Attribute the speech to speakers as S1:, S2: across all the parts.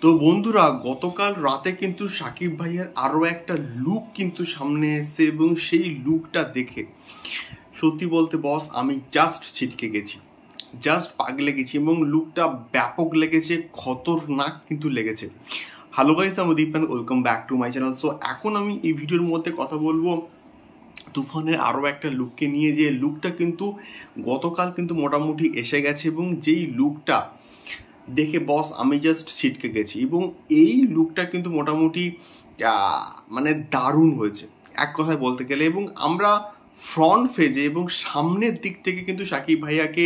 S1: তো বন্ধুরা, গতকাল রাতে কিন্তু সাকিব ভাইয়ের আরো একটা লুক কিন্তু সামনে এসেছে এবং সেই লুকটা দেখে সত্যি বলতে বস আমি জাস্ট ছিটকে গেছি, জাস্ট পাগলে গেছি এবং লুকটা ব্যাপক লেগেছে, খতরনাক কিন্তু লেগেছে। হ্যালো গাইস, আমি Dipan, welcome back to my channel. So এখন আমি এই ভিডিওর মধ্যে কথা বলবো তুফানের আরও একটা লুককে নিয়ে, যে লুকটা কিন্তু গতকাল কিন্তু মোটামুটি এসে গেছে এবং যেই লুকটা দেখে বস আমি জাস্ট ছিটকে গেছি এবং এই লুকটা কিন্তু মোটামুটি মানে দারুণ হয়েছে এক কথায় বলতে গেলে। এবং আমরা ফ্রন্ট ফেজে এবং সামনের দিক থেকে কিন্তু সাকিব ভাইয়াকে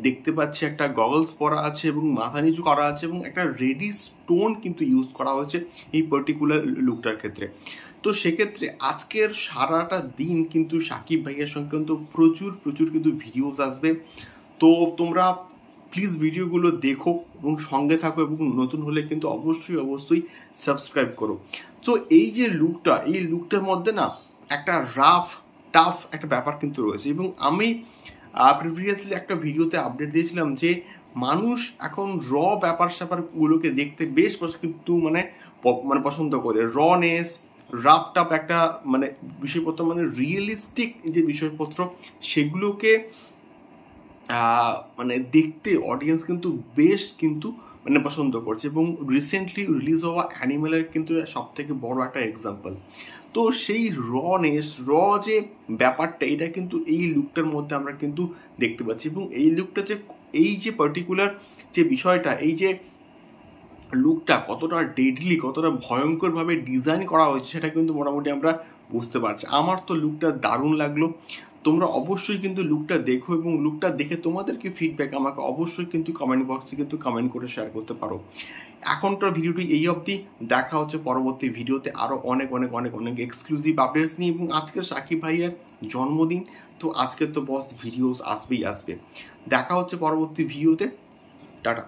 S1: দেখতে পাচ্ছি, একটা গগলস পরা আছে এবং মাথা নিচু করা আছে এবং একটা রেডি স্টোন কিন্তু ইউজ করা হয়েছে এই পার্টিকুলার লুকটার ক্ষেত্রে। তো সেক্ষেত্রে আজকের সারাটা দিন কিন্তু সাকিব ভাইয়ার সঙ্গে কিন্তু প্রচুর প্রচুর কিন্তু ভিডিওস আসবে। তো তোমরা প্লিজ ভিডিওগুলো দেখো এবং সঙ্গে থাকো এবং নতুন হলে কিন্তু অবশ্যই অবশ্যই সাবস্ক্রাইব করো। তো এই যে লুকটা, এই লুকটার মধ্যে না একটা রাফ টাফ একটা ব্যাপার কিন্তু রয়েছে এবং আমি প্রিভিয়াসলি একটা ভিডিওতে আপডেট দিয়েছিলাম যে মানুষ এখন র ব্যাপার স্যাপারগুলোকে দেখতে বেশ কিন্তু মানে পছন্দ করে। রনেস, রাফ টাপ একটা মানে বিষয়পত্র, মানে রিয়েলিস্টিক যে বিষয়পত্র সেগুলোকে মানে দেখতে অডিয়েন্স কিন্তু বেশ কিন্তু মানে পছন্দ করছে এবং রিসেন্টলি রিলিজ হওয়া অ্যানিমেলের কিন্তু সব থেকে বড় একটা এক্সাম্পল। তো সেই রনেস, যে ব্যাপারটা, এটা কিন্তু এই লুকটার মধ্যে আমরা কিন্তু দেখতে পাচ্ছি এবং এই লুকটা যে এই যে পার্টিকুলার যে বিষয়টা, এই যে লুকটা কতটা ডেডলি, কতটা ভয়ঙ্করভাবে ডিজাইন করা হয়েছে সেটা কিন্তু মোটামুটি আমরা বুঝতে পারছি। আমার তো লুকটা দারুণ লাগলো। তোমরা অবশ্যই কিন্তু লুকটা দেখো এবং লুকটা দেখে তোমাদের কি ফিডব্যাক আমাকে অবশ্যই কিন্তু কমেন্ট বক্সে কিন্তু কমেন্ট করে শেয়ার করতে পারো। এখনকার ভিডিওটি এই অবধি, দেখা হচ্ছে পরবর্তী ভিডিওতে আরও অনেক অনেক অনেক অনেক এক্সক্লুসিভ আপডেটস নিয়ে। এবং আজকে সাকিব ভাইয়ের জন্মদিন, তো আজকে তো বস ভিডিওস আসবেই আসবে। দেখা হচ্ছে পরবর্তী ভিডিওতে। টাটা।